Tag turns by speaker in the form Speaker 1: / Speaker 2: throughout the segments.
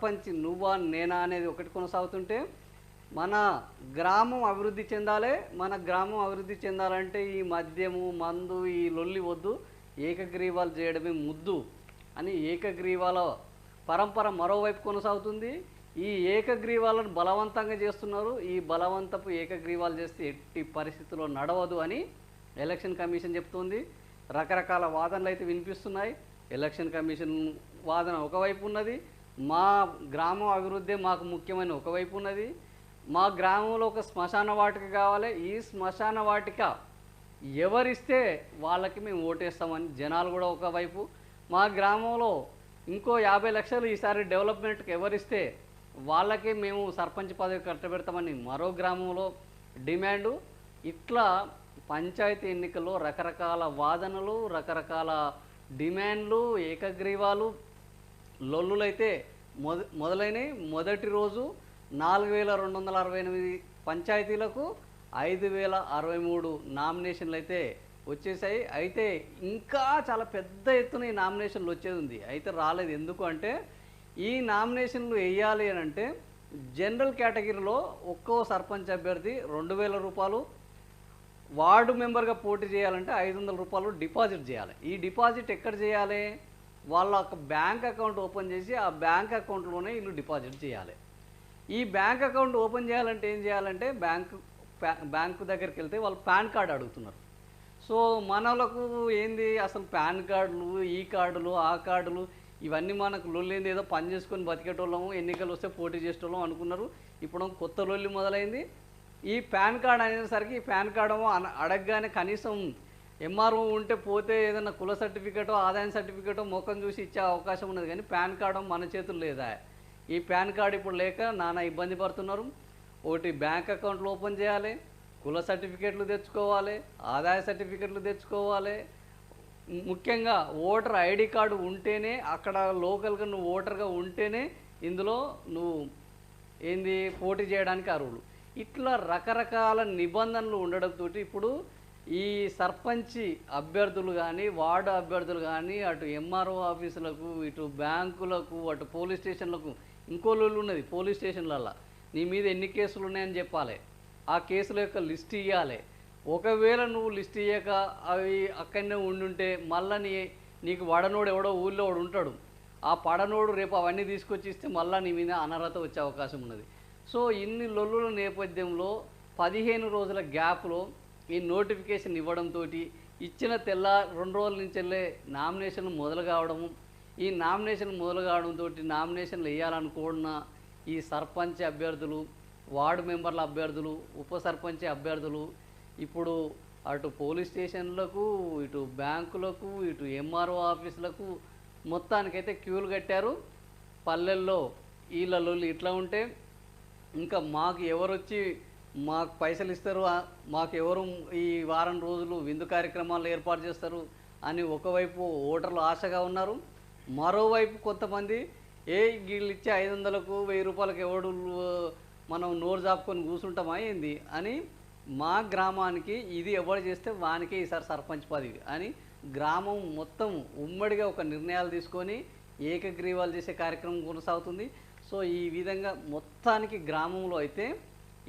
Speaker 1: సర్పంచ్ నువ్వా నేనా అనేది ఒకటి కొనసాగుతుంటే, మన గ్రామం అభివృద్ధి చెందాలి. మన గ్రామం అభివృద్ధి చెందాలంటే ఈ మద్యము, మందు, ఈ లొల్లి వద్దు. ఏకగ్రీవాలు చేయడమే ముద్దు అని ఏకగ్రీవాల పరంపర మరోవైపు కొనసాగుతుంది. ఈ ఏకగ్రీవాలను బలవంతంగా చేస్తున్నారు. ఈ బలవంతపు ఏకగ్రీవాలు చేస్తే ఎట్టి పరిస్థితుల్లో నడవదు అని ఎలక్షన్ కమిషన్ చెప్తుంది. రకరకాల వాదనలు అయితే వినిపిస్తున్నాయి. ఎలక్షన్ కమిషన్ వాదన ఒకవైపు ఉన్నది, మా గ్రామం అభివృద్ధి మాకు ముఖ్యమైన ఒకవైపు ఉన్నది. మా గ్రామంలో ఒక శ్మశాన వాటిక కావాలి, ఈ శ్మశాన వాటిక ఎవరిస్తే వాళ్ళకి మేము ఓటేస్తామని జనాలు కూడా ఒకవైపు, మా గ్రామంలో ఇంకో 50 లక్షలు ఈసారి డెవలప్మెంట్కి ఎవరిస్తే వాళ్ళకే మేము సర్పంచ్ పదవి కట్టబెడతామని మరో గ్రామంలో డిమాండు. ఇట్లా పంచాయతీ ఎన్నికల్లో రకరకాల వాదనలు, రకరకాల డిమాండ్లు, ఏకగ్రీవాలు, లొల్లులైతే మొదలైనవి. మొదటి రోజు 4268 పంచాయతీలకు 5063 నామినేషన్లు అయితే వచ్చేసాయి. అయితే ఇంకా చాలా పెద్ద ఎత్తున ఈ నామినేషన్లు వచ్చేది ఉంది, అయితే రాలేదు. ఎందుకు అంటే ఈ నామినేషన్లు వేయాలి అని అంటే జనరల్ కేటగిరీలో ఒక్కో సర్పంచ్ అభ్యర్థి 2000 రూపాయలు, వార్డు మెంబర్గా పోటీ చేయాలంటే 500 రూపాయలు డిపాజిట్ చేయాలి. ఈ డిపాజిట్ ఎక్కడ చేయాలి? వాళ్ళ ఒక బ్యాంక్ అకౌంట్ ఓపెన్ చేసి ఆ బ్యాంక్ అకౌంట్లోనే వీళ్ళు డిపాజిట్ చేయాలి. ఈ బ్యాంక్ అకౌంట్ ఓపెన్ చేయాలంటే ఏం చేయాలంటే బ్యాంకు దగ్గరికి వెళ్తే వాళ్ళు పాన్ కార్డు అడుగుతున్నారు. సో మనలకు ఏంది అసలు పాన్ కార్డులు, ఈ కార్డులు, ఆ కార్డులు ఇవన్నీ మనకు లొల్లింది, ఏదో పని చేసుకొని బతికేటోళ్ళము, ఎన్నికలు వస్తే పోటీ చేసేటోళ్ళం అనుకున్నారు. ఇప్పుడు కొత్త లొల్లి మొదలైంది. ఈ పాన్ కార్డు అనేసరికి ఈ పాన్ కార్డు అడగగానే కనీసం ఎంఆర్ఓ ఉంటే పోతే ఏదైనా కుల సర్టిఫికేటో ఆదాయం సర్టిఫికేటో ముఖం చూసి ఇచ్చే అవకాశం ఉన్నది, కానీ పాన్ కార్డు మన చేతులు లేదా. ఈ పాన్ కార్డు ఇప్పుడు లేక నానా ఇబ్బంది పడుతున్నారు. ఒకటి బ్యాంక్ అకౌంట్లు ఓపెన్ చేయాలి, కుల సర్టిఫికేట్లు తెచ్చుకోవాలి, ఆదాయ సర్టిఫికేట్లు తెచ్చుకోవాలి, ముఖ్యంగా ఓటర్ ఐడి కార్డు ఉంటేనే, అక్కడ లోకల్గా నువ్వు ఓటర్గా ఉంటేనే ఇందులో నువ్వు ఏంది పోటీ చేయడానికి అర్హులు. ఇట్లా రకరకాల నిబంధనలు ఉండడంతో ఇప్పుడు ఈ సర్పంచి అభ్యర్థులు కానీ, వార్డు అభ్యర్థులు కానీ, అటు ఎంఆర్ఓ ఆఫీసులకు, ఇటు బ్యాంకులకు, అటు పోలీస్ స్టేషన్లకు, ఇంకో లొల్లి ఉన్నది. పోలీస్ స్టేషన్లల్లో నీ మీద ఎన్ని కేసులు ఉన్నాయని చెప్పాలి, ఆ కేసుల యొక్క లిస్ట్ ఇవ్వాలి. ఒకవేళ నువ్వు లిస్ట్ ఇయ్యక అవి అక్కడనే ఉండుంటే మళ్ళీ నీకు వడనోడు ఎవడో ఊళ్ళో వాడు ఉంటాడు, ఆ పడనోడు రేపు అవన్నీ తీసుకొచ్చి ఇస్తే మళ్ళీ నీ మీద అనర్హత వచ్చే అవకాశం ఉన్నది. సో ఇన్ని లొల్లుల నేపథ్యంలో 15 రోజుల గ్యాప్లో ఈ నోటిఫికేషన్ ఇవ్వడంతో ఇచ్చిన 2 రోజుల నుంచి వెళ్ళే నామినేషన్లు మొదలు కావడము, ఈ నామినేషన్ మొదలు కావడంతో నామినేషన్లు వేయాలనుకున్న ఈ సర్పంచ్ అభ్యర్థులు, వార్డు మెంబర్ల అభ్యర్థులు, ఉప సర్పంచ్ అభ్యర్థులు ఇప్పుడు అటు పోలీస్ స్టేషన్లకు, ఇటు బ్యాంకులకు, ఇటు ఎంఆర్ఓ ఆఫీసులకు మొత్తానికైతే క్యూలు కట్టారు. పల్లెల్లో వీళ్ళలో ఇట్లా ఉంటే ఇంకా మాకు ఎవరొచ్చి మాకు పైసలు ఇస్తారు, మాకు ఎవరు ఈ వారం రోజులు విందు కార్యక్రమాలు ఏర్పాటు చేస్తారు అని ఒకవైపు ఓటర్లు ఆశగా ఉన్నారు. మరోవైపు కొంతమంది వీళ్ళు ఇచ్చే 500కు 1000 రూపాయలకు ఎవడు మనం నోరు జాపుకొని కూర్చుంటామా ఏంది అని, మా గ్రామానికి ఇది ఎవరు చేస్తే వానికే ఈసారి సర్పంచ్ పదవి అని గ్రామం మొత్తం ఉమ్మడిగా ఒక నిర్ణయాలు తీసుకొని ఏకగ్రీవాలు చేసే కార్యక్రమం కొనసాగుతుంది. సో ఈ విధంగా మొత్తానికి గ్రామంలో అయితే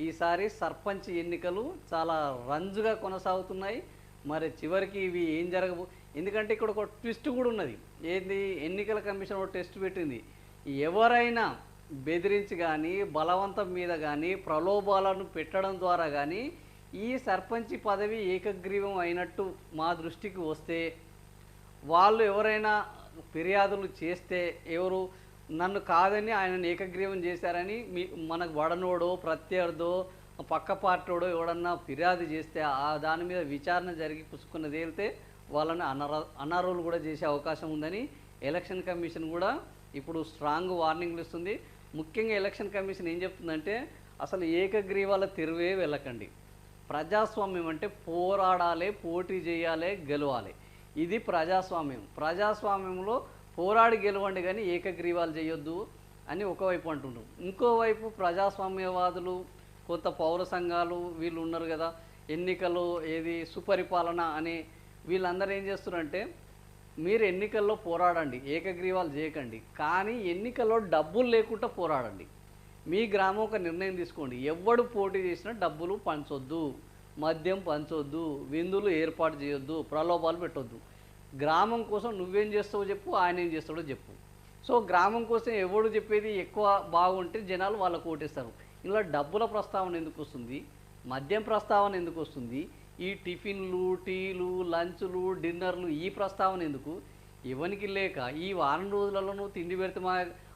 Speaker 1: ఈసారి సర్పంచ్ ఎన్నికలు చాలా రంజుగా కొనసాగుతున్నాయి. మరి చివరికి ఇవి ఏం జరగబో, ఎందుకంటే ఇక్కడ ఒక ట్విస్ట్ కూడా ఉన్నది. ఏంది, ఎన్నికల కమిషన్ ఒక టెస్ట్ పెట్టింది. ఎవరైనా బెదిరించి కానీ, బలవంతం మీద కానీ, ప్రలోభాలను పెట్టడం ద్వారా కానీ ఈ సర్పంచ్ పదవి ఏకగ్రీవం అయినట్టు మా దృష్టికి వస్తే, వాళ్ళు ఎవరైనా ఫిర్యాదులు చేస్తే, ఎవరు నన్ను కాదని ఆయనను ఏకగ్రీవం చేశారని మనకు వడనోడో, ప్రత్యర్థో, పక్క పార్టీడో ఎవడన్నా ఫిర్యాదు చేస్తే దాని మీద విచారణ జరిగి పుసుకున్న తేలితే వాళ్ళని అనర్హులు కూడా చేసే అవకాశం ఉందని ఎలక్షన్ కమిషన్ కూడా ఇప్పుడు స్ట్రాంగ్ వార్నింగ్లు ఇస్తుంది. ముఖ్యంగా ఎలక్షన్ కమిషన్ ఏం చెప్తుందంటే, అసలు ఏకగ్రీవాల తెరువే వెళ్ళకండి. ప్రజాస్వామ్యం అంటే పోరాడాలి, పోటీ చేయాలి, గెలవాలి. ఇది ప్రజాస్వామ్యం. ప్రజాస్వామ్యంలో పోరాడి గెలవండి కానీ ఏకగ్రీవాలు చేయొద్దు అని ఒకవైపు అంటున్నారు. ఇంకోవైపు ప్రజాస్వామ్యవాదులు, కొంత పౌర సంఘాలు వీళ్ళు ఉన్నారు కదా, ఎన్నికలు ఏది సుపరిపాలన అనే వీళ్ళందరూ ఏం చేస్తున్నారంటే మీరు ఎన్నికల్లో పోరాడండి, ఏకగ్రీవాలు చేయకండి, కానీ ఎన్నికల్లో డబ్బులు లేకుండా పోరాడండి. మీ గ్రామం ఒక నిర్ణయం తీసుకోండి, ఎవడు పోటీ చేసినా డబ్బులు పంచొద్దు, మద్యం పంచొద్దు, విందులు ఏర్పాటు చేయొద్దు, ప్రలోభాలు పెట్టొద్దు. గ్రామం కోసం నువ్వేం చేస్తావో చెప్పు, ఆయన ఏం చేస్తాడో చెప్పు. సో గ్రామం కోసం ఎవడు చెప్పేది ఎక్కువ బాగుంటే జనాలు వాళ్ళకు ఓటేస్తారు. ఇలా డబ్బుల ప్రస్తావన ఎందుకు వస్తుంది, మద్యం ప్రస్తావన ఎందుకు వస్తుంది, ఈ టిఫిన్లు, టీలు, లంచ్లు, డిన్నర్లు, ఈ ప్రస్తావన ఎందుకు? ఎవరికి లేక ఈ వారం రోజులలో తిండి పెడితే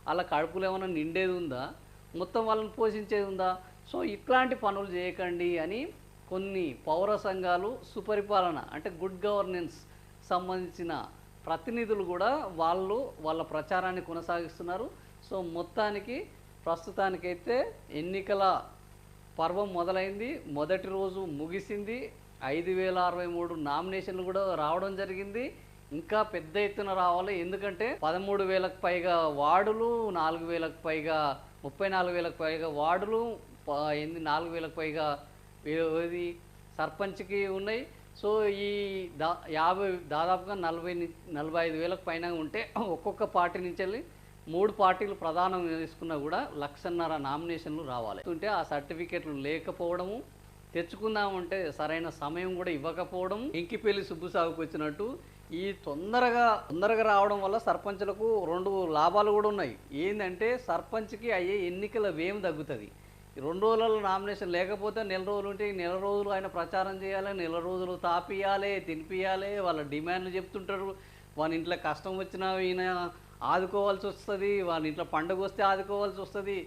Speaker 1: వాళ్ళ కడుపులో ఏమైనా నిండేది ఉందా, మొత్తం వాళ్ళని పోషించేది ఉందా? సో ఇట్లాంటి పనులు చేయకండి అని కొన్ని పౌర సంఘాలు, సుపరిపాలన అంటే గుడ్ గవర్నెన్స్ సంబంధించిన ప్రతినిధులు కూడా వాళ్ళ ప్రచారాన్ని కొనసాగిస్తున్నారు. సో మొత్తానికి ప్రస్తుతానికైతే ఎన్నికల పర్వం మొదలైంది, మొదటి రోజు ముగిసింది. 5063 నామినేషన్లు కూడా రావడం జరిగింది. ఇంకా పెద్ద ఎత్తున రావాలి, ఎందుకంటే 13,000కు పైగా వార్డులు, 4,000కు పైగా 34,000కు పైగా వార్డులు, 4,000కు పైగా ఇది సర్పంచ్కి ఉన్నాయి. సో ఈ దాదాపుగా 45,000కు పైన ఉంటే ఒక్కొక్క పార్టీ నుంచి వెళ్ళి 3 పార్టీలు ప్రధానం తీసుకున్నా కూడా 1,50,000 నామినేషన్లు రావాలి. ఉంటే ఆ సర్టిఫికెట్లు లేకపోవడము, తెచ్చుకుందామంటే సరైన సమయం కూడా ఇవ్వకపోవడం, ఇంకిపెళ్లి సుబ్బు సాగుకు వచ్చినట్టు ఈ తొందరగా రావడం వల్ల సర్పంచ్లకు 2 లాభాలు కూడా ఉన్నాయి. ఏంటంటే సర్పంచ్కి అయ్యే ఎన్నికల వ్యయం తగ్గుతుంది. 2 రోజులలో నామినేషన్ లేకపోతే నెల రోజులు ఉంటే, నెల రోజులు ఆయన ప్రచారం చేయాలి, నెల రోజులు తాపియాలి, తినిపియాలి, వాళ్ళ డిమాండ్లు చెప్తుంటారు. వాళ్ళ ఇంట్లో కష్టం వచ్చినా ఈయన ఆదుకోవాల్సి వస్తుంది, వాళ్ళ ఇంట్లో పండుగ వస్తే ఆదుకోవాల్సి వస్తుంది.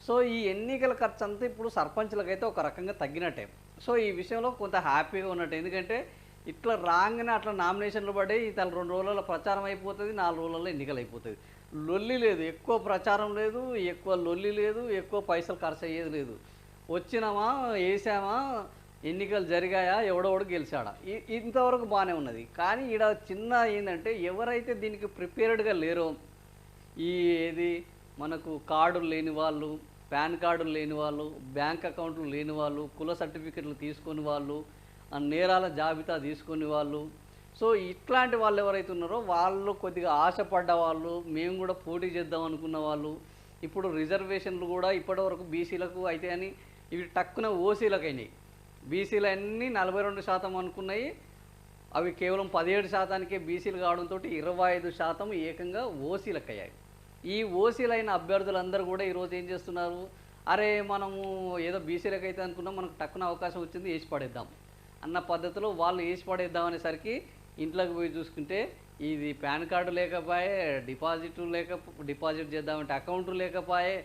Speaker 1: సో ఈ ఎన్నికల ఖర్చు అంతా ఇప్పుడు సర్పంచ్లకైతే ఒక రకంగా తగ్గినట్టే. సో ఈ విషయంలో కొంత హ్యాపీగా ఉన్నట్టు, ఎందుకంటే ఇట్లా రాగానే అట్లా నామినేషన్లు పడి తన 2 రోజులలో ప్రచారం అయిపోతుంది, 4 రోజులలో ఎన్నికలు అయిపోతుంది. లొల్లి లేదు, ఎక్కువ ప్రచారం లేదు, ఎక్కువ లొల్లి లేదు, ఎక్కువ పైసలు ఖర్చు అయ్యేది లేదు. వచ్చినామా, వేసామా, ఎన్నికలు జరిగాయా, ఎవడెవడు గెలిచాడా, ఇంతవరకు బాగానే ఉన్నది. కానీ ఈడ చిన్న ఏంటంటే ఎవరైతే దీనికి ప్రిపేర్డ్గా లేరో, ఏది మనకు కార్డులు లేని వాళ్ళు, పాన్ కార్డులు లేని వాళ్ళు, బ్యాంక్ అకౌంట్లు లేని వాళ్ళు, కుల సర్టిఫికెట్లు తీసుకొని వాళ్ళు, నేరాల జాబితా తీసుకునే వాళ్ళు, సో ఇట్లాంటి వాళ్ళు ఎవరైతే ఉన్నారో వాళ్ళు కొద్దిగా ఆశపడ్డ వాళ్ళు, మేము కూడా పోటీ చేద్దాం అనుకున్న వాళ్ళు, ఇప్పుడు రిజర్వేషన్లు కూడా ఇప్పటివరకు బీసీలకు అయితే అని ఇవి టక్కున ఓసీలకు అయినాయి. బీసీలు అన్నీ 42% అనుకున్నాయి, అవి కేవలం 17%కే బీసీలు కావడంతో 25% ఏకంగా ఓసీలకు అయ్యాయి. ఈ ఓసీలైన అభ్యర్థులందరూ కూడా ఈరోజు ఏం చేస్తున్నారు, అరే మనము ఏదో బీసీలకు అయితే అనుకున్నాం, మనకు టక్కున అవకాశం వచ్చింది, వేసి పడేద్దాం అన్న పద్ధతిలో వాళ్ళు వేసి పడేద్దాం అనేసరికి ఇంట్లోకి పోయి చూసుకుంటే ఇది పాన్ కార్డు లేకపోయే, డిపాజిట్ చేద్దామంటే అకౌంట్ లేకపోయే,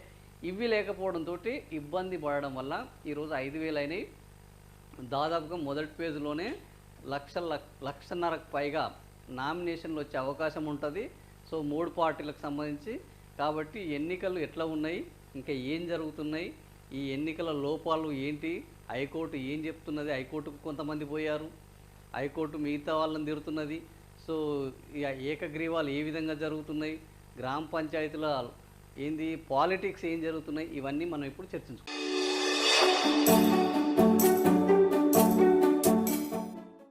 Speaker 1: ఇవి లేకపోవడంతో ఇబ్బంది పడడం వల్ల ఈరోజు 5,000 అయినాయి. దాదాపుగా మొదటి పేజీలోనే 1,50,000కు పైగా నామినేషన్లు వచ్చే అవకాశం ఉంటుంది. సో 3 పార్టీలకు సంబంధించి. కాబట్టి ఎన్నికలు ఎట్లా ఉన్నాయి, ఇంకా ఏం జరుగుతున్నాయి, ఈ ఎన్నికల లోపాలు ఏంటి, హైకోర్టు ఏం చెప్తున్నది, హైకోర్టుకు కొంతమంది పోయారు, హైకోర్టు మిగతా వాళ్ళని తిరుగుతున్నది. సో ఏకగ్రీవాలు ఏ విధంగా జరుగుతున్నాయి, గ్రామ పంచాయతీల ఏంది పాలిటిక్స్ ఏం జరుగుతున్నాయి, ఇవన్నీ మనం ఇప్పుడు చర్చించుకుంటాం.